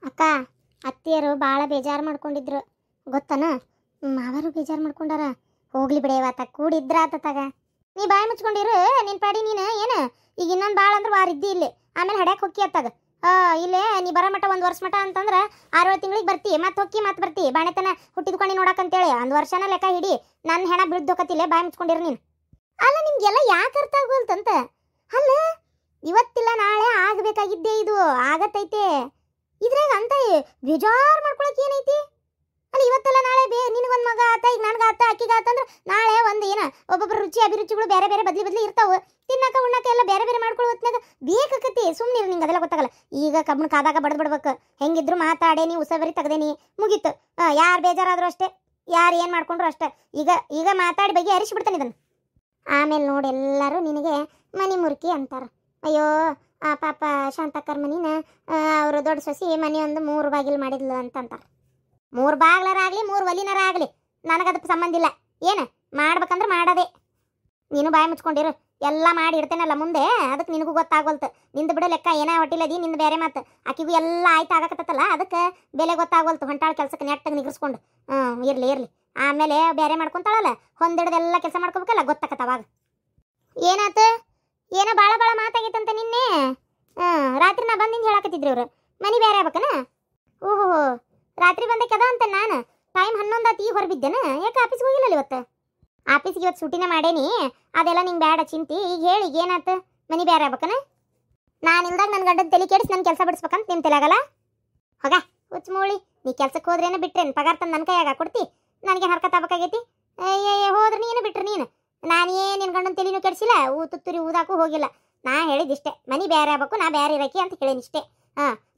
ಅಕ್ಕ ಅತ್ತಿಯರು ಭಾಳ ಬೇಜಾರು ಮಾಡ್ಕೊಂಡಿದ್ರು ಗೊತ್ತನ. ಮಾವರು ಬೇಜಾರು ಮಾಡ್ಕೊಂಡಾರ. ಹೋಗ್ಲಿ ಬಿಡೆ ಇವತ್ತ ಕೂಡಿದ್ರ ಆತತ್ತಾಗ. ನೀ ಬಾಯಿ ಮುಚ್ಕೊಂಡಿರು ನಿನ್ ಪಾಡಿ ನೀನು ಏನು. ಈಗ ಇನ್ನೊಂದು ಭಾಳ ಅಂದ್ರೆ ವಾರ ಇದ್ದಿ ಇಲ್ಲಿ, ಆಮೇಲೆ ಹಡ್ಯಾಕ್ ಹೊಕ್ಕಿ ಅತ್ತಾಗ. ಇಲ್ಲೇ ನೀ ಬರೋ ಮಟ್ಟ 1 ವರ್ಷ ಮಟ್ಟ ಅಂತಂದ್ರೆ 6-7 ತಿಂಗಳಿಗೆ ಬರ್ತಿ, ಮತ್ತೆ ಹೊಕ್ಕಿ ಮತ್ತೆ ಬರ್ತಿ ಬಾಣೆತನ ಹುಟ್ಟಿದ್ಕೊಂಡು ನೋಡಕ್ಕಂತೇಳಿ 1 ವರ್ಷನ ಲೆಕ್ಕ ಹಿಡಿ. ನನ್ನ ಹೆಣ ಬಿಡ್ದೋಕತಿಲ್ಲ, ಬಾಯಿ ಮುಚ್ಕೊಂಡಿರು ನೀನು. ಅಲ್ಲ ನಿಮ್ಗೆಲ್ಲ ಯಾಕೆ ಅರ್ಥ ಆಗೋಲ್ತಂತ. ಅಲ್ಲ ಇವತ್ತಿಲ್ಲ ನಾಳೆ ಆಗಬೇಕಾಗಿದ್ದೇ, ಇದು ಆಗತ್ತೈತೆ. ಇದ್ರಾಗ ಅಂತ ಬೇಜಾರು ಮಾಡ್ಕೊಳಕ್ ಏನೈತಿ. ಅಲ್ಲ ಇವತ್ತಲ್ಲ ನಾಳೆ ನಿನಗೊಂದು ಮಗ ಆತ, ಈಗ ನನಗೆ ಆತ ಅಕ್ಕಿಗೆ ಆತಂದ್ರೆ ನಾಳೆ ಒಂದು ಏನ ಒಬ್ಬೊಬ್ಬರ ರುಚಿ ಅಭಿರುಚಿಗಳು ಬೇರೆ ಬೇರೆ ಬದ್ಲಿ ಇರ್ತಾವೆ. ತಿನ್ನಕ ಉಣ್ಣಕ ಎಲ್ಲ ಬೇರೆ ಬೇರೆ ಮಾಡ್ಕೊಳ್ಳೋ ಹೊತ್ನಾಗ ಬೇಕಾಕತಿ. ಸುಮ್ಮನೆ ನಿಂಗೆ ಅದೆಲ್ಲ ಗೊತ್ತಾಗಲ್ಲ. ಈಗ ಕಬ್ಬನ ಕಾದಾಗ ಬಡ್ದು ಬಿಡ್ಬೇಕು. ಹೆಂಗಿದ್ರು ಮಾತಾಡೇನಿ, ಉಸಬರಿ ತೆಗ್ದೇನಿ, ಮುಗೀತು. ಯಾರು ಬೇಜಾರಾದ್ರು ಅಷ್ಟೇ, ಯಾರು ಏನು ಮಾಡ್ಕೊಂಡ್ರು ಅಷ್ಟೇ. ಈಗ ಮಾತಾಡಿ ಬಗ್ಗೆ ಹರಿಸಿಬಿಡ್ತಾನೆ ಇದನ್ನು. ಆಮೇಲೆ ನೋಡಿ ಎಲ್ಲರೂ ನಿನಗೆ ಮನಿ ಮುರುಕಿ ಅಂತಾರ. ಅಯ್ಯೋ ಆ ಪಾಪ ಶಾಂತಕ್ಕರ ಮನಿನ ಅವರು ದೊಡ್ಡ ಸೊಸಿ ಮನೆ ಒಂದು 3 ಬಾಗಿಲು ಮಾಡಿದ್ಲು ಅಂತಾರೆ. 3 ಬಾಗ್ಲರಾಗಲಿ 3 ಒಲಿನರ ಆಗಲಿ ನನಗದಕ್ಕೆ ಸಂಬಂಧ ಇಲ್ಲ. ಏನು ಮಾಡ್ಬೇಕಂದ್ರೆ ಮಾಡೋದೇ. ನೀನು ಬಾಯಿ ಮುಚ್ಕೊಂಡಿರು. ಎಲ್ಲ ಮಾಡಿ ಇಡ್ತೇನಲ್ಲ ಮುಂದೆ, ಅದಕ್ಕೆ ನಿನಗೂ ಗೊತ್ತಾಗೋಲ್ತು. ನಿಂದು ಬಿಡೋ ಲೆಕ್ಕ ಏನೋ ಹೊಟ್ಟಿಲ್ಲದಿ, ನಿಂದು ಬೇರೆ ಮಾತು. ಆಕಿಗೂ ಎಲ್ಲ ಆಯ್ತು ಆಗಕತ್ತಲ್ಲ, ಅದಕ್ಕೆ ಬೆಲೆ ಗೊತ್ತಾಗೋಲ್ತು. ಹೊಂಟಾಳ ಕೆಲ್ಸಕ್ಕೆ ನೆಟ್ಟಾಗ ನಿಗ್ರಿಸ್ಕೊಂಡು. ಇರಲಿ ಆಮೇಲೆ ಬೇರೆ ಮಾಡ್ಕೊಂತಾಳಲ್ಲ, ಹೊಂದಿಡ್ದೆಲ್ಲ ಕೆಲಸ ಮಾಡ್ಕೋಬೇಕಲ್ಲ, ಗೊತ್ತಾಕತ್ತವಾಗ. ಏನಾತು ಏನೋ ಭಾಳ ಮಾತಾಗೈತಂತ ನಿನ್ನೆ. ರಾತ್ರಿ ನಾ ಬಂದಿಂದ ಹೇಳಕತ್ತಿದ್ರಿ ಇವ್ರು ಮನೆ ಬೇರೆ ಆಗ್ಬೇಕನ. ಓಹೋ ರಾತ್ರಿ ಬಂದಕ್ಕದ ಅಂತ ನಾನು. ಟೈಮ್ 11 ಆತು, ಈಗ ಹೊರಬಿದ್ದೇನೆ. ಯಾಕೆ ಆಫೀಸ್ಗೆ ಹೋಗಿಲ್ಲಲ್ಲ ಇವತ್ತು? ಆಫೀಸ್ಗೆ ಇವತ್ತು ಸೂಟಿನ ಮಾಡೇನಿ. ಅದೆಲ್ಲ ನಿಂಗೆ ಬೇಡ ಚಿಂತಿ. ಈಗ ಹೇಳಿ ಈಗ ಏನಾಯ್ತು? ಮನೆ ಬೇರೆ ಆಗ್ಬೇಕನ? ನಾನು ಇಲ್ದಾಗ ನನ್ನ ಗಂಡನ ತಲೆ ಕೆಡಿಸಿ ನನ್ನ ಕೆಲಸ ಬಿಡಿಸ್ಬೇಕಂತ ನಿಮ್ಮ ತಲೆಯಾಗಲ್ಲ. ಹೋಗ ಹುಚ್ಚ ಮೂಳಿ, ನೀ ಕೆಲ್ಸಕ್ಕೆ ಹೋದ್ರೇನು ಬಿಟ್ರೇನು ಪಗಾರ ತಂದು ನನ್ನ ಕೈಯಾಗ ಕೊಡ್ತಿ? ನನಗೆ ಹರ್ಕತ್ತಾಗಬೇಕಾಗೈತಿ. ಹೋದ್ರೆ ನೀನು ಬಿಟ್ರೆ ನೀನು. ನಾನೇ ನಿನ್ನ ಗಂಡನ ತಲೆನೂ ಕೆಡಿಸಿಲ್ಲ, ತುತ್ತೂರಿ ಊದಾಕು ಹೋಗಿಲ್ಲ. ನಾ ಹೇಳಿದಿಷ್ಟೇ, ಮನೆ ಬೇರೆ ಆಗ್ಬೇಕು, ನಾ ಬೇರೆ ಇರಕ್ಕೆ ಅಂತ ಹೇಳೇನಿಷ್ಟೇ.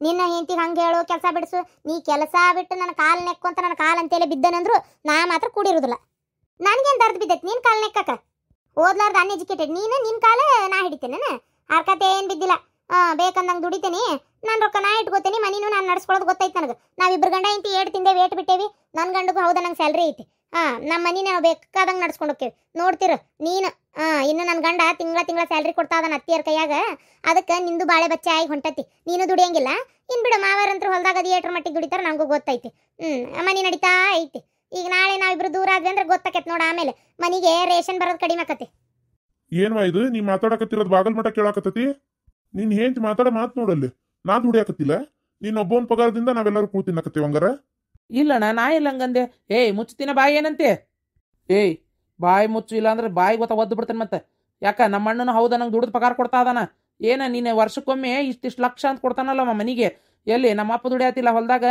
ನಿನ್ನ ಹೆಂಡತಿಗೆ ಹಂಗೆ ಹೇಳು, ಕೆಲಸ ಬಿಡಿಸು. ನೀ ಕೆಲಸ ಬಿಟ್ಟು ನನ್ನ ಕಾಲು ನೆಕ್ಕೊಂತ ನನ್ನ ಕಾಲು ಅಂತೇಳಿ ಬಿದ್ದನಂದ್ರು ನಾ ಮಾತ್ರ ಕೂಡಿರೋದಿಲ್ಲ. ನನಗೇನು ದರ್ದು ಬಿದ್ದೈತಿ ನಿನ್ನ ಕಾಲು ನೆಕ್ಕಕ್ಕೆ? ಓದ್ಲಾರ್ದು ಅನ್ಎಜುಕೇಟೆಡ್ ನೀನು, ನಿನ್ನ ಕಾಲ ನಾ ಹಿಡಿತೇನೆ. ಹರ್ಕತೆ ಏನು ಬಿದ್ದಿಲ್ಲ. ಬೇಕಂದಂಗೆ ದುಡಿತೇನೆ, ನಾನು ರೊಕ್ಕ ನಾ ಇಟ್ಕೋತೇನೆ, ಮನಿನೂ ನಾನು ನಡ್ಸ್ಕೊಳ್ಳೋದು ಗೊತ್ತೈತೆ ನನಗೆ. ನಾವಿಬ್ಬರು ಗಂಡ ಇಂತಿ 7 ತಿಂದೆ ವೇಟ್ ಬಿಟ್ಟೇವಿ. ನನ್ನ ಗಂಡಗೂ ಹೌದಾ ನಂಗೆ ಸ್ಯಾಲ್ರಿ ಐತಿ. ನಮ್ಮ ಮನಿ ನಾವು ಬೇಕಾದಂಗೆ ನಡ್ಸ್ಕೊಂಡು ಹೋಗ್ತೇವೆ. ನೋಡ್ತಿರು ನೀನು. ಇನ್ನು ನನ್ನ ಗಂಡ ತಿಂಗಳ ಸ್ಯಾಲ್ರಿ ಕೊಡ್ತಾ ಅದನ್ನ ಅತ್ತಿಯರ ಕೈಯಾಗ. ಅದಕ್ಕೆ ನಿಂದು ಬಾಳೆ ಬಚ್ಚೆ ಆಗಿ ಹೊಂಟತಿ. ನೀನು ದುಡಿಯಂಗಿಲ್ಲ. ಇನ್ನು ಬಿಡು, ಮಾವರಂತರೂ ಹೊಲ್ದಾಗ ಅದು 8 ಮಟ್ಟಿಗೆ ದುಡಿತಾರೆ, ನನಗೂ ಗೊತ್ತೈತಿ. ಮನಿ ನಡೀತಾ ಐತಿ. ಈಗ ನಾಳೆ ನಾವಿಬ್ರು ದೂರ ಆದ್ವಿ ಅಂದ್ರೆ ಗೊತ್ತಾಕೈತಿ ನೋಡ. ಆಮೇಲೆ ಮನಿಗೆ ರೇಷನ್ ಬರೋದು ಕಡಿಮೆ ಆಕತಿ. ಏನ್ವಾ ಇದು ನೀ ಮಾತಾಡಕತ್ತಿರೋದು? ಬಾಗಲ್ ಮಠ ಕೇಳಾಕತ್ತತಿ. ನೀನ್ ಹೆಂಡ್ತಿ ಮಾತಾಡ ಮಾತು ನೋಡಲ್ಲಿ. ನಾ ದುಡಿಯಾಕತ್ತಿಲ್ಲ, ನೀನ್ ಒಬ್ಬೊಂದು ಪಗಾರದಿಂದ ನಾವೆಲ್ಲರೂ ಕೂತ್ ತಿನ್ನಕತ್ತೀವಿ ಹಂಗಾರ. ಇಲ್ಲಣ್ಣ, ನಾ ಇಲ್ಲ ಹಂಗಂದೆ. ಮುಚ್ಚುತ್ತೀನ ಬಾಯಿ ಏನಂತೆ? ಬಾಯಿ ಮುಚ್ಚು, ಇಲ್ಲ ಅಂದ್ರೆ ಬಾಯಿ ಒದ್ದು ಬಿಡ್ತಾನೆ ಮತ್ತೆ. ಯಾಕ ನಮ್ಮ ಅಣ್ಣನ ಹೌದಾ ನಂಗೆ ದುಡ್ದು ಪಗಾರ ಕೊಡ್ತಾ ಅದಾನ. ನೀನು ವರ್ಷಕ್ಕೊಮ್ಮೆ ಇಷ್ಟಿಷ್ಟು ಲಕ್ಷ ಅಂತ ಕೊಡ್ತಾನಲ್ಲ ಮನಿಗೆ. ಎಲ್ಲಿ ನಮ್ಮ ಅಪ್ಪ ದುಡಿಯಾತಿಲ್ಲ ಹೊಲ್ದಾಗ?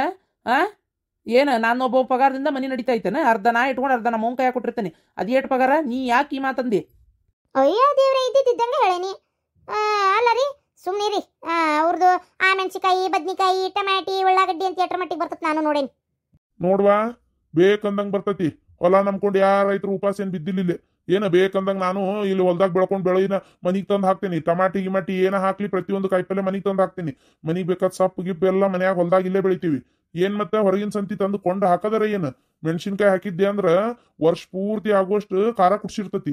ನಾನು ಒಬ್ಬ ಪಗಾರದಿಂದ ಮನಿ ನಡೀತಾ ಐತೇನೆ. ಅರ್ಧ ನಾ ಇಟ್ಕೊಂಡು ಅರ್ಧ ನಮ್ಮ ಅವ್ನ ಕೈಯಾಗ ಕೊಟ್ಟಿರ್ತೀನಿ. ಅದು ಏಟ್ ಪಗಾರ? ನೀ ಯಾಕೆ ಈ ಮಾತಂದಿ? ಅಯ್ಯೋ ದೇವ್ರೆ, ಇದ್ದಿದ್ದಂಗೆ ಹೇಳೇನಿ. ಅಲ್ಲ ರೀ ಸುಮ್ಮನಿರಿ. ಅವ್ರದ್ದು ಆ ಮೆಣಸಿಕಾಯಿ, ಬದ್ನಿಕಾಯಿ, ಟಮಾಟಿ, ಉಳ್ಳಾಗಡ್ಡಿ ಅಂತ 8 ಮಟ್ಟಿಗೆ ಬರ್ತದೆ. ನಾನು ನೋಡೇನಿ. ನೋಡ್ವಾ, ಬೇಕಂದಂಗೆ ಬರ್ತತಿ. ಹೊಲ ನಂಬ್ಕೊಂಡು ಯಾರ ರೈತರು ಉಪವಾಸ ಏನು ಬಿದ್ದಿಲ್ಲ. ಏನ ಬೇಕಂದಂಗೆ ನಾನು ಇಲ್ಲಿ ಹೊಲ್ದಾಗ ಬೆಳ್ಕೊಂಡು ಬೆಳೆಯಿನ ಮನಿಗೆ ತಂದು ಹಾಕ್ತೀನಿ. ಟಮಾಟಿ ಗಿಮಾಟಿ ಏನ ಹಾಕ್ಲಿ ಪ್ರತಿಯೊಂದು ಕಾಯಿಪಲ್ಲೆ ಮನಿಗೆ ತಂದು ಹಾಕ್ತೀನಿ. ಮನಿಗೆ ಬೇಕಾದ ಸೊಪ್ಪು ಗಿಪ್ಪು ಎಲ್ಲ ಮನ್ಯಾಗ ಹೊಲ್ದಾಗ ಇಲ್ಲೇ ಬೆಳಿತೀವಿ. ಏನ್ ಮತ್ತೆ ಹೊರಗಿನ ಸಂತಿ ತಂದು ಕೊಂಡು ಹಾಕದರ ಏನು? ಮೆಣಸಿನ್ಕಾಯಿ ಹಾಕಿದ್ದೆ ಅಂದ್ರ ವರ್ಷ ಪೂರ್ತಿ ಆಗುವಷ್ಟು ಖಾರ ಕುಡ್ಸಿರ್ತತಿ.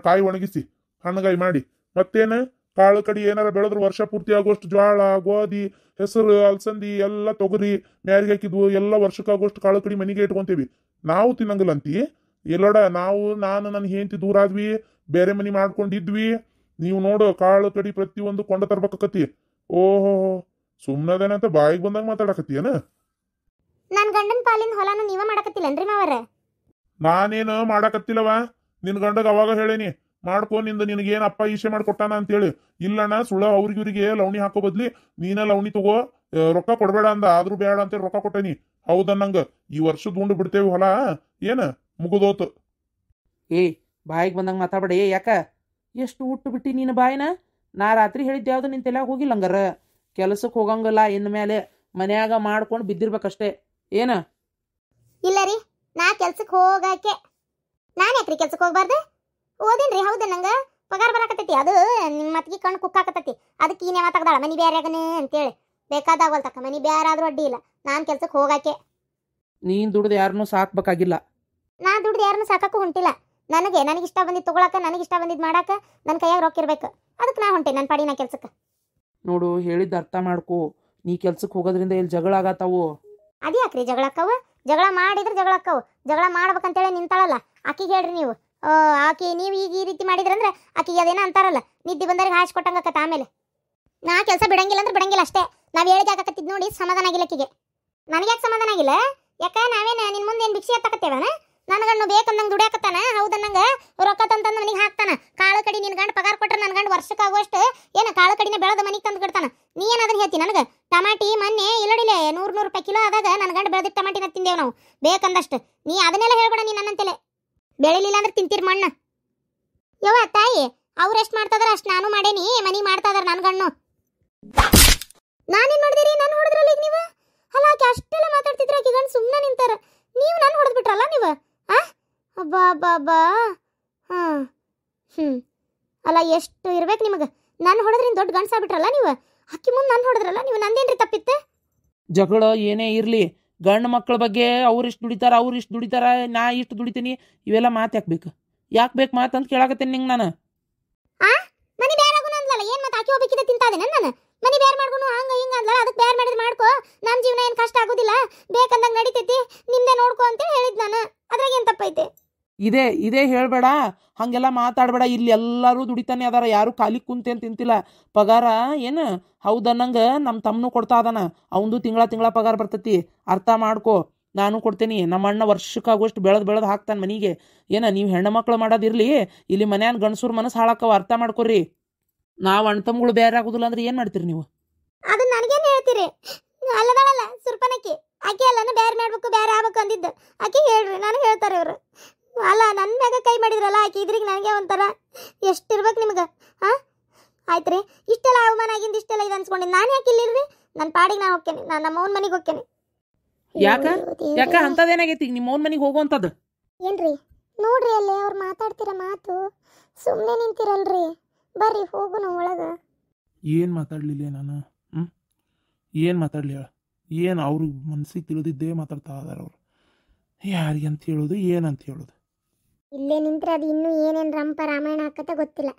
ಕಾಯಿ ಒಣಗಿಸಿ ಹಣ್ಣಗಾಯಿ ಮಾಡಿ. ಮತ್ತೇನ ಕಾಳು ಕಡಿ ಏನಾರ ಬೆಳೆದ್ರು ವರ್ಷ ಪೂರ್ತಿ ಆಗುವಷ್ಟು ಜ್ವಾಳ, ಗೋಧಿ, ಹೆಸರು, ಅಲ್ಸಂದಿ ಎಲ್ಲ ತೊಗರಿ ಮ್ಯಾರಿಗೆ ಹಾಕಿದ್ವು ಎಲ್ಲ ವರ್ಷಕ್ಕಾಗುವಷ್ಟು ಕಾಳು ಕಡಿ ಮನಿಗೆ ಇಟ್ಕೊಂತೀವಿ. ನಾವು ತಿನ್ನಂಗಿಲ್ಲ ಅಂತಿ? ಎಲ್ಲೋಡ ನಾನು ನನ್ನ ಹೆಂಡತಿ ದೂರ ಆದ್ವಿ, ಬೇರೆ ಮನಿ ಮಾಡ್ಕೊಂಡಿದ್ವಿ. ನೀವು ನೋಡು ಕಾಳು ಕಡಿ ಪ್ರತಿಯೊಂದು ಕೊಂಡ ತರ್ಬೇಕತಿ. ಓಹೋ ಸುಮ್ಮನದೇನಂತ ಬಾಯಿಗೆ ಬಂದಂಗ ಮಾತಾಡಕತ್ತೀಯನ? ನನ್ನ ಗಂಡನ ಪಾಲಿನ ಹೊಲನು ನೀವ ಮಾಡಕತ್ತಿಲ್ಲನ್ರಿ ಮಾವರ? ನಾನೇನು ಮಾಡಕತ್ತಿಲ್ಲವ. ನಿನ್ ಗಂಡಗ ಅವಾಗ ಹೇಳೇನಿ ಮಾಡ್ಕೊ, ನಿನಗೇನು ಅಪ್ಪ ಈಶೆ ಮಾಡ್ಕೊಟ್ಟಾನ ಅಂತೇಳಿ. ಇಲ್ಲಣ್ಣ ಸುಳ ಅವ್ರಿಗಿವ್ರಿಗೆ ಲವಣಿ ಹಾಕೋ ಬದ್ಲಿ ನೀನ ಲವಣಿ ತಗೋ, ರೊಕ್ಕ ಕೊಡ್ಬೇಡ ಅಂದ. ಆದ್ರೂ ಬೇಡ ಅಂತೇಳಿ ರೊಕ್ಕ ಕೊಟ್ಟೇನಿ. ಹೌದನ್ನಂಗ ಈ ವರ್ಷದ ಉಂಡು ಬಿಡ್ತೇವಿ ಹೊಲ. ಏನ ಮುಗಿದೋತು. ಬಾಯಿಗೆ ಬಂದಂಗೆ ಮಾತಾಡ್ಬೇಡಿ. ಯಾಕ ಎಷ್ಟು ಹುಟ್ಟು ಬಿಟ್ಟಿ ನೀನು ಬಾಯಿನ? ನಾ ರಾತ್ರಿ ಹೇಳಿದ್ದೆ ಯಾವ್ದು ನಿನ್ ತಲೆಯಾಗ ಹೋಗಿಲ್ಲ ಹಂಗಾರ? ಕೆಲಸಕ್ಕೆ ಹೋಗಂಗಿಲ್ಲ ಇನ್ನು ಮೇಲೆ, ಮನ್ಯಾಗ ಮಾಡ್ಕೊಂಡು ಬಿದ್ದಿರ್ಬೇಕಷ್ಟೇ. ಏನ? ಇಲ್ಲ ರೀ, ನಾ ಕೆಲ್ಸಕ್ಕೆ ಹೋಗಾಕೆ ನಾನು ಯಾಕ್ರಿ ಕೆಲ್ಸಕ್ಕೆ ಹೋಗ್ಬಾರ್ದು? ಓದೇನ್ರಿ ಹೌದ ನಂಗೆ ಪಗಾರ ಬರಾಕತ್ತೈತಿ. ಅದು ನಿಮ್ಮ ಮತ್ತಿಗೆ ಕಣ್ಣು ಕುಕ್ಕಾಕತ್ತೈತಿ. ಅದಕ್ಕೆ ಈ ನೇವ ತೆಗ್ದಾಳ ಮನಿ ಬೇರೆ ಆಗನೆ ಅಂತೇಳಿ. ಬೇಕಾದಾಗಲ್ ತಕ್ಕ ಮನಿ ಬೇರೆ ಆದ್ರೂ ಅಡ್ಡಿ ಇಲ್ಲ. ನಾನು ಕೆಲ್ಸಕ್ಕೆ ಹೋಗಾಕೆ. ನೀನ್ ದುಡ್ದು ಯಾರನ್ನೂ ಸಾಕ್ಬೇಕಾಗಿಲ್ಲ. ನಾ ದುಡ್ದು ಯಾರನ್ನೂ ಸಾಕಕ್ಕೂ ಹೊಂಟಿಲ್ಲ. ನನಗಿಷ್ಟ ಬಂದಿದ್ದು ತೊಗೊಳಕ, ನನಗಿಷ್ಟ ಬಂದಿದ್ದು ಮಾಡಾಕ ನನ್ನ ಕೈಯಾಗ ರೊಕ್ಕ ಇರ್ಬೇಕು. ಅದಕ್ಕೆ ನಾ ಹೊಂಟೆ ನನ್ನ ಪಾಡಿ ನಾ ಕೆಲ್ಸಕ್ಕೆ. ನೋಡು, ಹೇಳಿದ್ದು ಅರ್ಥ ಮಾಡ್ಕೋ. ನೀ ಕೆಲ್ಸಕ್ಕೆ ಹೋಗೋದ್ರಿಂದ ಇಲ್ಲಿ ಜಗಳ ಆಗತ್ತಾವು. ಅದ್ಯಾಕ್ರಿ ಜಗಳಕ್ಕವು? ಜಗಳ ಮಾಡಿದ್ರೆ ಜಗಳಕ್ಕವು. ಜಗಳ ಮಾಡ್ಬೇಕಂತೇಳಿ ನಿಂತಾಳಲ್ಲ ಆಕಿಗೆ ಹೇಳ್ರಿ ನೀವು. ಆಕಿ ನೀವು ಈಗ ಈ ರೀತಿ ಮಾಡಿದ್ರಂದ್ರೆ ಆಕಿಗೆ ಅದೇನೋ ಅಂತಾರಲ್ಲ, ನಿದ್ದೆ ಬಂದವ್ರಿಗೆ ಹಾಸಿ ಕೊಟ್ಟಂಗತ್ತ. ಆಮೇಲೆ ನಾ ಕೆಲಸ ಬಿಡಂಗಿಲ್ಲ ಅಂದ್ರೆ ಬಿಡಂಗಿಲ್ಲ ಅಷ್ಟೇ. ನಾವು ಹೇಳಿದ ಆಗಕತ್ತಿದ್ ನೋಡಿ ಸಮಾಧಾನ ಆಗಿಲ್ಲ ಆಕಿಗೆ. ನನಗೆ ಯಾಕೆ ಸಮಾಧಾನ ಆಗಿಲ್ಲ? ಯಾಕ ನಾವೇನು ನಿನ್ನ ಮುಂದೆ ಏನು ಭಿಕ್ಷೆ ಎತ್ತಕತ್ತೇವನ? ನನ್ನ ಗಂಡು ಬೇಕಂದಂಗೆ ದುಡಿಯಾಕತ್ತಾನ, ಹೌದನ್ನಂಗೆ ರೊಕ್ಕ ತಂತಂದು ಮನೆಗೆ ಹಾಕ್ತಾನ. ಕಾಳು ಕಡಿ ನಿನ್ನ ಗಂಡು ಪಗಾರ ಕೊಟ್ರೆ ನನ್ನ ಗಂಡು ವರ್ಷಕ್ಕಾಗುವಷ್ಟು ಏನು ಕಾಳು ಕಡಿನ ಬೆಳೆದ ಮನೆಗೆ ತಂದು ಕೊಡ್ತಾನ. ನೀ ಏನು ಅದನ್ನ ಹೇಳ್ತಿ ನನಗೆ? ಟಮಾಟಿ ಮೊನ್ನೆ ಇಲ್ಲಡಿಲೆ 100 ರೂಪಾಯಿ ಕಿಲೋ ಆದಾಗ ನನ್ನ ಗಂಡು ಬೆಳೆದಿಟ್ಟು ಟಮಾಟಿನ ತಿಂದೇವು ನಾವು ಬೇಕಂದಷ್ಟು. ನೀ ಅದನ್ನೆಲ್ಲ ಹೇಳ್ಬೇಡ ನೀ ನನ್ನಂತೆಲೆ. ಬೆಳಿಲಿಲ್ಲ ಅಂದ್ರೆ ತಿಂತೀರಿ ಮಣ್ಣ. ಯವ್ವ ತಾಯಿ, ಅವ್ರು ಎಷ್ಟು ಮಾಡ್ತಾದಾರ ಅಷ್ಟು ನಾನು ಮಾಡೇನಿ, ಮನೆಗೆ ಮಾಡ್ತಾ ಇದಾರೆ ನನ್ನ ಗಣ್ಣು. ನಾನೇನು ಮಾಡಿದಿರಿ? ನಾನು ಹೊಡೆದ್ರಲ್ಲ ಈಗ ನೀವು. ಅಲ್ಲ ಆಕೆ ಅಷ್ಟೆಲ್ಲ ಮಾತಾಡ್ತಿದ್ರೆ ಆಕೆ ಗಂಡು ಸುಮ್ಮನೆ ನಿಂತಾರ, ನೀವು ನಾನು ಹೊಡೆದ್ಬಿಟ್ರಲ್ಲ ನೀವು. ಅಬ್ಬಾ ಅಬ್ಬಾ ಅಬ್ಬಾ. ಹಾಂ ಅಲ್ಲ ಎಷ್ಟು ಇರ್ಬೇಕು ನಿಮಗೆ? ನಾನು ಹೊಡೆದ್ರಿಂದ ದೊಡ್ಡ ಗಂಡ್ಸಾಗ್ಬಿಟ್ರಲ್ಲ ನೀವು. ಅಕ್ಕಿ ಮುಂದೆ ನಾನು ಹೊಡೆದ್ರಲ್ಲ ನೀವು. ನಂದೇನ್ರಿ ತಪ್ಪಿತ್ತೆ? ಜಗಳ ಏನೇ ಇರಲಿ, ಗಂಡು ಮಕ್ಕಳ ಬಗ್ಗೆ ಅವ್ರು ಇಷ್ಟು ದುಡಿತಾರ, ಅವ್ರು ಇಷ್ಟು ದುಡಿತಾರ, ನಾ ಇಷ್ಟು ದುಡಿತೀನಿ, ಇವೆಲ್ಲ ಮಾತು ಯಾಕೆ ಬೇಕು ಮಾತು ಅಂತ ಕೇಳಾಕತ್ತೇನೆ ನಿಂಗೆ ನಾನು. ಮನಿ ಬೇರೆ ಆಗುನ ಅಂದ್ಲಲ್ಲ, ಏನು ಮತ್ತೆ ಆಕಿ ಹೋಗ್ಬೇಕಿದೆ ತಿಂತಾದೇನ ನಾನು? ಮನಿ ಬೇರೆ ಮಾಡ್ಕೊಂಡು ಹಂಗ ಹಿಂಗ ಅಂದ್ಲಲ್ಲ, ಅದಕ್ಕೆ ಬೇರೆ ಮಾಡಿದ್ರೆ ಮಾಡ್ಕೋ, ನಮ್ಮ ಜೀವನ ಏನು ಕಷ್ಟ ಆಗೋದಿಲ್ಲ, ಬೇಕಂದಂಗೆ ನಡೀತೈತಿ, ನಿಮ್ದೇ ನೋಡ್ಕೊ ಅಂತೇಳಿ ಹೇಳಿದ್ ನಾನು. ಅದ್ರಾಗ ಏನು ತಪ್ಪೈತೆ? ಇದೇ ಹೇಳಬೇಡ, ಹಾಗೆಲ್ಲ ಮಾತಾಡಬೇಡ. ಇಲ್ಲಿ ಎಲ್ಲರೂ ದುಡಿತಾನೆ ಅದಾರ, ಯಾರು ಖಾಲಿ ಕುಂತೇನು ತಿಂತಿಲ್ಲ. ಪಗಾರ ಏನು ಹೌದನ್ನಂಗೆ ನಮ್ಮ ತಮ್ಮನೂ ಕೊಡ್ತಾ ಅದಾನ, ಅವಂದು ತಿಂಗಳ ಪಗಾರ ಬರ್ತೈತಿ. ಅರ್ಥ ಮಾಡ್ಕೋ, ನಾನು ಕೊಡ್ತೇನೆ. ನಮ್ಮ ಅಣ್ಣ ವರ್ಷಕ್ಕಾಗುವಷ್ಟು ಬೆಳೆದು ಹಾಕ್ತಾನೆ ಮನೆಗೆ. ನೀವು ಹೆಣ್ಣು ಮಕ್ಕಳು ಮಾಡೋದಿರಲಿ, ಇಲ್ಲಿ ಮನ್ಯಾನ ಗಂಡಸೂರು ಮನಸ್ಸು ಹಾಳಾಕವ, ಅರ್ಥ ಮಾಡ್ಕೊರಿ. ನಾವು ಅಣ್ಣ ತಮ್ಮಗಳು ಬೇರೆ ಆಗೋದಿಲ್ಲ ಅಂದ್ರೆ ಏನು ಮಾಡ್ತೀರಿ ನೀವು? ಅದನ್ನ ನನಗೇನು ಹೇಳ್ತೀರಿ? ಅಲ್ಲದಲ್ಲ ಸುರ್ಪನಕ್ಕಿ ಆಕೆ ಅಲ್ಲನ ಬೇರೆ ಮಾಡ್ಬೇಕು ಬೇರೆ ಆಗ್ಬೇಕು ಅಂದಿದ್ದು ಆಕೆ ಹೇಳ್ರಿ, ನನಗೆ ಹೇಳ್ತಾರೆ ಇವರು. ಅಲ್ಲ ನನ್ನ ಮ್ಯಾಗ ಕೈ ಮಾಡಿದ್ರಲ್ಲ ಆಕೆ, ಇದ್ರಿಗೆ ನನಗೆ ಒಂಥರ ಎಷ್ಟಿರ್ಬೇಕು ನಿಮ್ಗೆ? ಆಯ್ತು ರೀ, ಇಷ್ಟೆಲ್ಲ ಅವಮಾನ ಆಗಿಂದ ಇಷ್ಟೆಲ್ಲ ಇದು ಅನ್ಸ್ಕೊಂಡಿದ್ದು ನಾನು ಯಾಕೆ ಇಲ್ಲಿಲ್ರಿ? ನನ್ನ ಪಾಡಿಗೆ ನಾನು ಹೋಗ್ತೇನೆ, ನಾನು ನಮ್ಮ ಅವ್ನ ಮನೆಗೆ ಹೋಗ್ತೇನೆ. ಯಾಕ ಅಂತದೇನಾಗೈತಿ ನಿಮ್ಮ ಅವ್ನ ಮನೆಗೆ ಹೋಗುವಂಥದ್ದು? ಏನ್ರಿ ನೋಡ್ರಿ ಅಲ್ಲಿ ಅವ್ರು ಮಾತಾಡ್ತಿರ ಮಾತು, ಸುಮ್ಮನೆ ನಿಂತಿರಲ್ರಿ. ಬರ್ರಿ ಹೋಗು ನಾವು ಒಳಗೆ. ಏನು ಮಾತಾಡಲಿಲ್ಲ ನಾನು? ಏನು ಮಾತಾಡಲಿ? ಏನು ಅವ್ರಿಗೆ ಮನಸ್ಸಿಗೆ ತಿಳಿದಿದ್ದೇ ಮಾತಾಡ್ತಾ ಇದಾರೆ ಅವರು. ಯಾರಿಗೆ ಅಂತ ಹೇಳೋದು, ಏನಂತ ಹೇಳೋದು? ಇಲ್ಲೇ ನಿಂತ್ರೆ ಅದು ಇನ್ನೂ ಏನೇನು ರಂಪ ರಾಮಾಯಣ ಹಾಕತ್ತ ಗೊತ್ತಿಲ್ಲ.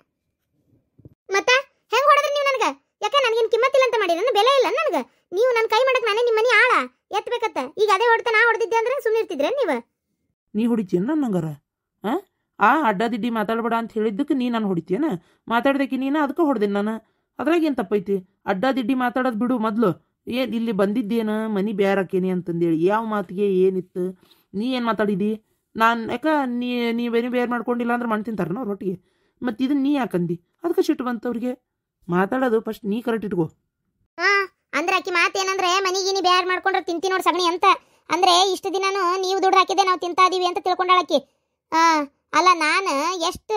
ಮತ್ತೆ ಹೆಂಗೆ ಹೊಡೆದ್ರಿ ನೀವು ನನಗೆ? ಯಾಕೆ ನನಗೇನು ಕಿಮ್ಮತ್ತಿಲ್ಲ ಅಂತ ಮಾಡಿ ನನ್ನ ಬೆಲೆ ಇಲ್ಲ ನನಗೆ? ನೀವು ನನ್ನ ಕೈ ಮಾಡಕ್ಕೆ ನಾನೇ ನಿಮ್ಮ ಮನೆ ಆಳ ಎತ್ತಬೇಕತ್ತ. ಈಗ ಅದೇ ಹೊಡ್ತಾ ನಾ ಹೊಡೆದಿದ್ದೆ ಅಂದ್ರೆ ಸುಮ್ಮನೆ ಇರ್ತಿದ್ರೆ ನೀವು? ನೀ ಹೊಡಿತೀಯ ನಂಗಾರ? ಅಡ್ಡದಿಡ್ಡಿ ಮಾತಾಡಬೇಡ ಅಂತ ಹೇಳಿದ್ದಕ್ಕೆ ನೀ ನಾನು ಹೊಡಿತೀಯನ? ಮಾತಾಡ್ದಕ್ಕೆ ನೀನು ಅದಕ್ಕೆ ಹೊಡೆದೇನೆ ನಾನು. ಅದ್ರಾಗ ಏನು ತಪ್ಪೈತಿ? ಅಡ್ಡದಿಡ್ಡಿ ಮಾತಾಡೋದು ಬಿಡು ಮೊದಲು. ಏನು ಇಲ್ಲಿ ಬಂದಿದ್ದೇನು ಮನೆ ಬೇರಾಕೇನಿ ಅಂತಂದೇಳಿ ಯಾವ ಮಾತಿಗೆ ಏನಿತ್ತು? ನೀ ಏನು ಮಾತಾಡಿದಿ? ನಾನು ಯಾಕೆ ನೀವೇನು ಬೇರೆ ಮಾಡ್ಕೊಂಡಿಲ್ಲ ಅಂದ್ರೆ ಮಣ್ಣು ತಿಂತಾರನ ಅವ್ರ ಒಟ್ಟಿಗೆ? ಮತ್ತು ಇದನ್ನು ನೀ ಯಾಕಂದಿ? ಅದಕ್ಕೆ ಸಿಟ್ಟು ಬಂತವ್ರಿಗೆ. ಮಾತಾಡೋದು ಫಸ್ಟ್ ನೀ ಕರೆಕ್ಟ್ ಇಟ್ಕೋ. ಅಂದ್ರೆ ಆಕಿ ಮಾತೇನಂದ್ರೆ ಮನಿಗಿನಿ ಬ್ಯಾರ್ ಮಾಡ್ಕೊಂಡ್ರೆ ತಿಂತಿ ನೋಡಿ ಸಗಣಿ ಅಂತ. ಅಂದ್ರೆ ಇಷ್ಟು ದಿನಾನು ನೀವು ದುಡ್ಡು ಹಾಕಿದ್ದೆ ನಾವು ತಿಂತಾ ಇದೀವಿ ಅಂತ ತಿಳ್ಕೊಂಡಾಳಕಿ. ಅಲ್ಲ ನಾನು ಎಷ್ಟು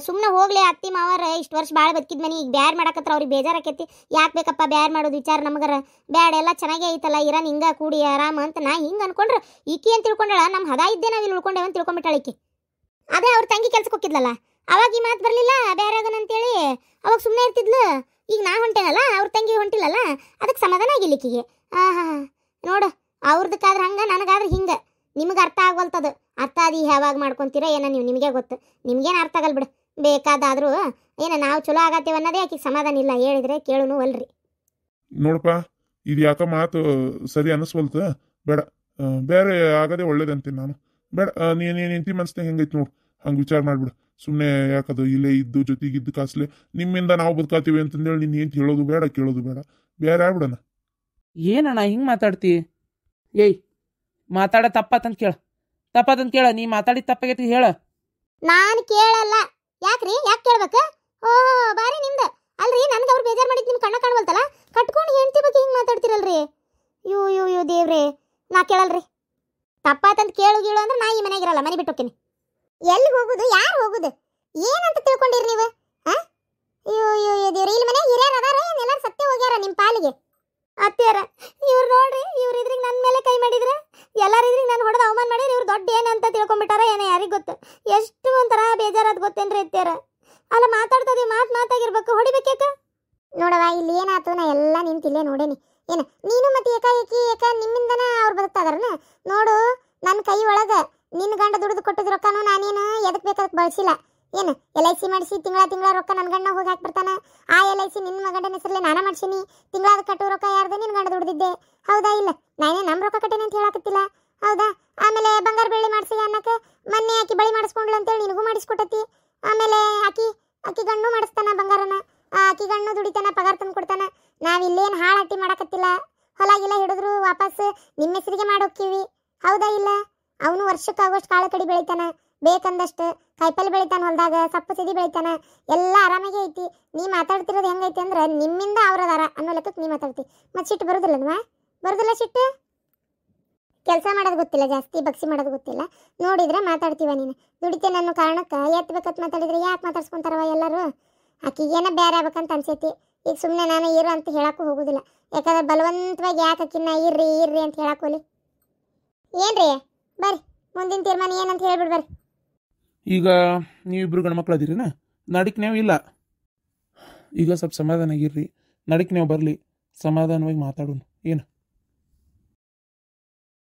ಸುಮ್ಮನೆ ಹೋಗ್ಲಿ, ಅತ್ತಿ ಮಾವರ ಇಷ್ಟು ವರ್ಷ ಭಾಳ ಬದುಕಿದ ಮನೆ ಈಗ ಬ್ಯಾರ್ ಮಾಡಕತ್ರ ಅವ್ರಿಗೆ ಬೇಜಾರಾಕೈತಿ. ಯಾಕೆ ಬೇಕಪ್ಪ ಬ್ಯಾರ್ ಮಾಡೋದು ವಿಚಾರ ನಮಗರ? ಬ್ಯಾಡ, ಎಲ್ಲ ಚೆನ್ನಾಗೇ ಐತಲ್ಲ, ಇರಾನ್ ಹಿಂಗ ಕೂಡಿ ಆರಾಮ ಅಂತ ನಾ ಹಿಂಗೆ ಅನ್ಕೊಂಡ್ರೆ ಈಕಿ ಅಂತ ತಿಳ್ಕೊಂಡಾಳ. ನಮ್ಮ ಹದ ಇದ್ದೆ ನಾವು ಇಲ್ಲಿ ಉಳ್ಕೊಂಡೇವ ಅಂತ ತಿಳ್ಕೊಂಬಿಟ್ಟಾಳಿಕಿ. ಅದೇ ಅವ್ರ ತಂಗಿ ಕೆಲ್ಸಕ್ಕೆ ಹೋಗಿದ್ಲಲ್ಲ, ಅವಾಗ ಈ ಮಾತು ಬರಲಿಲ್ಲ ಬ್ಯಾರೆ ಆಗನಂತೇಳಿ ಅವಾಗ ಸುಮ್ಮನೆ ಇರ್ತಿದ್ಲು. ಈಗ ನಾ ಹೊಂಟೇನಲ್ಲ, ಅವ್ರ ತಂಗಿ ಹೊಂಟಿಲ್ಲಲ್ಲ, ಅದಕ್ಕೆ ಸಮಾಧಾನ ಆಗಿಲ್ಲಿಕ್ಕಿಗೆ. ನೋಡು, ಅವ್ರದಕ್ಕಾದ್ರೆ ಹಂಗೆ, ನನಗಾದ್ರೆ ಹಿಂಗೆ. ನಿಮಗೆ ಅರ್ಥ ಆಗವಲ್ತದು. ಅರ್ಥ ಅದು ಯಾವಾಗ ಮಾಡ್ಕೊತೀರ ಏನೋ ನೀವು, ನಿಮಗೆ ಗೊತ್ತು. ನಿಮ್ಗೇನು ಅರ್ಥ ಆಗಲ್ಲ ಬಿಡು. ಬೇಕಾದಾದರೂ ಏನೋ ನಾವು ಚಲೋ ಆಗತ್ತೇವೆ ಅನ್ನೋದೇ ಆಕಿಗೆ ಸಮಾಧಾನ ಇಲ್ಲ. ಹೇಳಿದ್ರೆ ಕೇಳುನು ಅಲ್ರಿ. ನೋಡಪ್ಪ, ಇದು ಯಾಕ ಮಾತು ಸರಿ ಅನ್ನಿಸ್ವಲ್ತ. ಬೇಡ, ಬೇರೆ ಆಗದೆ ಒಳ್ಳೇದಂತೀನಿ ನಾನು. ಬೇಡ, ನೀನು ನಿಂತಿ ಮನಸ್ಸಿನಾಗ ಹೆಂಗೈತಿ ನೋಡು, ಹಂಗೆ ವಿಚಾರ ಮಾಡ್ಬಿಡು. ಸುಮ್ಮನೆ ಯಾಕದು ಇಲ್ಲೇ ಇದ್ದು ಜೊತೆಗಿದ್ದು ಕಾಸ್ಲೆ ನಿಮ್ಮಿಂದ ನಾವು ಬದುಕಾತೀವಿ ಅಂತಂದೇಳಿ ನೀನು ಏನು ಹೇಳೋದು ಬೇಡ, ಕೇಳೋದು ಬೇಡ, ಬೇರೆ ಆಗ್ಬಿಡಣ. ಏನಣ್ಣ ಹಿಂಗೆ ಮಾತಾಡ್ತಿ? ಏಯ್, ಮಾತಾಡ ತಪ್ಪತ್ತಂತ ಕೇಳ. ನೀ ಮಾತಾಡಿದ ತಪ್ಪಾಗೈತಿ ಹೇಳ. ನಾನು ಕೇಳಲ್ಲ. ಯಾಕ್ರಿ? ಯಾಕೆ ಕೇಳ್ಬೇಕು? ಓಹೋ, ಬಾರಿ ನಿಮ್ದು. ಅಲ್ರಿ, ನನ್ಗೆ ಅವ್ರು ಬೇಜಾರು ಮಾಡಿದ್ದು ನಿಮ್ಗೆ ಕಣ್ಣ ಕಾಣವಲ್ತಲ್ಲ. ಕಟ್ಕೊಂಡು ಹೆಂಡತಿ ಬಗ್ಗೆ ಹಿಂಗೆ ಮಾತಾಡ್ತಿರಲ್ರಿ. ಯೋ ದೇವ್ರೇ, ನಾ ಕೇಳಲ್ರಿ. ತಪ್ಪಾತಂತ ಕೇಳು ಅಂದ್ರೆ ನಾ ಈ ಮನೆಗೆ ಇರಲ್ಲ, ಮನೆ ಬಿಟ್ಟು ಹೋಗ್ತೀನಿ. ಎಲ್ಲಿ ಹೋಗುದು? ಯಾರು ಹೋಗುದು? ಏನಂತ ತಿಳ್ಕೊಂಡಿರಿ ನೀವು? ಅಯ್ಯೋ ದೇವ್ರೆ, ಇಲ್ಲಿ ಮನೆ ಹಿರಿಯರು ಅದಾರ ಎಲ್ಲರೂ ಸತ್ತೇ ಹೋಗ್ಯಾರ ನಿಮ್ಮ ಪಾಲಿಗೆ. ಅತ್ತೆಯರ ಇವ್ರು ನೋಡ್ರಿ, ಇವ್ರು ಇದ್ರಿಗೆ ನನ್ನ ಮೇಲೆ ಕೈ ಮಾಡಿದ್ರೆ, ಎಲ್ಲಾರು ಇದ್ರಿಗೆ ನಾನು ಹೊಡೆದು ಅವಮಾನ ಮಾಡಿದ್ರೆ ಇವ್ರು ದೊಡ್ಡ ಏನಂತ ತಿಳ್ಕೊಂಡ್ಬಿಟ್ಟಾರ ಏನೋ, ಯಾರಿಗೆ ಗೊತ್ತು. ಎಷ್ಟು ಒಂಥರ ಬೇಜಾರಾದ ಗೊತ್ತೇನ್ರಿ ಅತ್ತೆಯರ? ಅಲ್ಲ, ಮಾತಾಡ್ತದೆ ಮಾತಾಗಿರ್ಬೇಕು, ಹೊಡಿಬೇಕೇಕ? ನೋಡವ, ಇಲ್ಲಿ ಏನಾಯ್ತು, ನಾ ಎಲ್ಲ ನಿಂತಿಲ್ಲೇ ನೋಡೇನಿ. ಏನು ನೀನು ಮತ್ತೆ ಏಕ ನಿಮ್ಮಿಂದನ ಅವ್ರು ಬದುಕ್ತಾ ಇದಾರನ? ನೋಡು, ನನ್ನ ಕೈ ಒಳಗೆ ನಿನ್ನ ಗಂಡ ದುಡಿದು ಕೊಟ್ಟಿದ್ ರೊಕ್ಕನೂ ನಾನೇನು ಎದಕ್ಕೆ ಬೇಕಾದಕ್ಕೆ ಬಳಸಿಲ್ಲ. ಏನು LIC ಮಾಡಿಸಿ ತಿಂಗಳ ರೊಕ್ಕ ನನ್ನ ಗಂಡ ಹೋಗಿ ಹಾಕಿ ಬರ್ತಾನ. ಆ LIC ನಿನ್ನ ಗಂಡನ ಹೆಸರಲ್ಲಿ ನಾನ ಮಾಡ್ಸೀನಿ. ತಿಂಗಳಾದ ಕಟ್ಟೋ ರೊಕ್ಕ ಯಾರ್ದು? ನಿನ್ನ ಗಂಡ ದುಡ್ದಿದ್ದೆ. ಹೌದಾ ಇಲ್ಲ? ನಾನೇ ನಮ್ಮ ರೊಕ್ಕ ಕಟ್ಟೇನೆ ಅಂತ ಹೇಳಕತ್ತಿಲ್ಲ. ಹೌದಾ? ಆಮೇಲೆ ಬಂಗಾರ ಬೆಳ್ಳಿ ಮಾಡಿಸಿ ಅನ್ನಕ್ಕೆ ಮೊನ್ನೆ ಆಕಿ ಬಳಿ ಮಾಡಿಸ್ಕೊಂಡ್ಲು ಅಂತೇಳಿ ನಿನಗೂ ಮಾಡಿಸ್ಕೊಟ್ಟತಿ. ಆಮೇಲೆ ಆಕಿ ಗಣ್ಣು ಮಾಡಿಸ್ತಾನ ಬಂಗಾರನ. ಆಕಿ ಗಣ್ಣು ದುಡಿತಾನ, ಪಗಾರ ತಂದು ಕೊಡ್ತಾನ. ನಾವಿಲ್ಲೇನು ಹಾಳಾಟಿ ಮಾಡಕತ್ತಿಲ್ಲ. ಹೊಲ ಗಿಲ ಹಿಡಿದ್ರು ವಾಪಸ್ ನಿಮ್ಮ ಹೆಸರಿಗೆ ಮಾಡೋಕ್ಕಿವಿ. ಹೌದಾ ಇಲ್ಲ? ಅವನು ವರ್ಷಕ್ಕೆ ಆಗೋಷ್ಟು ಕಾಳು ಕಡಿ ಬೆಳಿತಾನ, ಬೇಕಂದಷ್ಟು ಕಾಯಿಪಲ್ಲೆ ಬೆಳಿತಾನ, ಹೊಲದಾಗ ಸಪ್ಪು ಸಿದಿ ಬೆಳಿತಾನ, ಎಲ್ಲ ಆರಾಮಾಗಿ ಐತಿ. ನೀ ಮಾತಾಡ್ತಿರೋದು ಹೆಂಗೈತಿ ಅಂದ್ರೆ ನಿಮ್ಮಿಂದ ಅವ್ರದಾರ ಅನ್ನೋ ಲೆಕ್ಕಕ್ಕೆ ನೀ ಮಾತಾಡ್ತಿ. ಮತ್ತೆ ಸಿಟ್ಟು ಬರುದಿಲ್ಲವಾ? ಬರುದಿಲ್ಲ ಸಿಟ್ಟು? ಕೆಲಸ ಮಾಡೋದು ಗೊತ್ತಿಲ್ಲ, ಜಾಸ್ತಿ ಬಗ್ಸಿ ಮಾಡೋದು ಗೊತ್ತಿಲ್ಲ. ನೋಡಿದ್ರೆ ಮಾತಾಡ್ತೀವ ನೀನು. ದುಡಿತೇನೆ ಅನ್ನೋ ಕಾರಣಕ್ಕೆ ಎತ್ತಬೇಕತ್ ಮಾತಾಡಿದ್ರೆ ಯಾಕೆ ಮಾತಾಡ್ಸ್ಕೊಂತಾರವ ಎಲ್ಲರೂ? ಆಕಿಗೇನ ಬೇರೆ ಆಗ್ಬೇಕಂತ ಅನ್ಸೈತಿ. ಈಗ ಸುಮ್ಮನೆ ನಾನು ಇರು ಅಂತ ಹೇಳಕ್ಕೂ ಹೋಗುದಿಲ್ಲ. ಯಾಕಂದ್ರೆ ಬಲವಂತವಾಗಿ ಯಾಕೆ ಆಕಿನ್ನ ಇರ್ರಿ ಅಂತ ಹೇಳಕ್ಕೋಲಿ. ಏನ್ರಿ ಬರ್ರಿ, ಮುಂದಿನ ತೀರ್ಮಾನ ಏನಂತ ಹೇಳ್ಬಿಡ್ ಬರ್ರಿ. ಈಗ ನೀವಿಬ್ರು ಗಂಡ್ಮಕ್ಳು ಅದಿರಿನ? ನಡಿಕ್ ನೀವು ಇಲ್ಲ. ಈಗ ಸ್ವಲ್ಪ ಸಮಾಧಾನ ಆಗಿರ್ರಿ. ನಡಿಕ್ ನೀವು ಬರಲಿ, ಸಮಾಧಾನವಾಗಿ ಮಾತಾಡೋಣ. ಏನು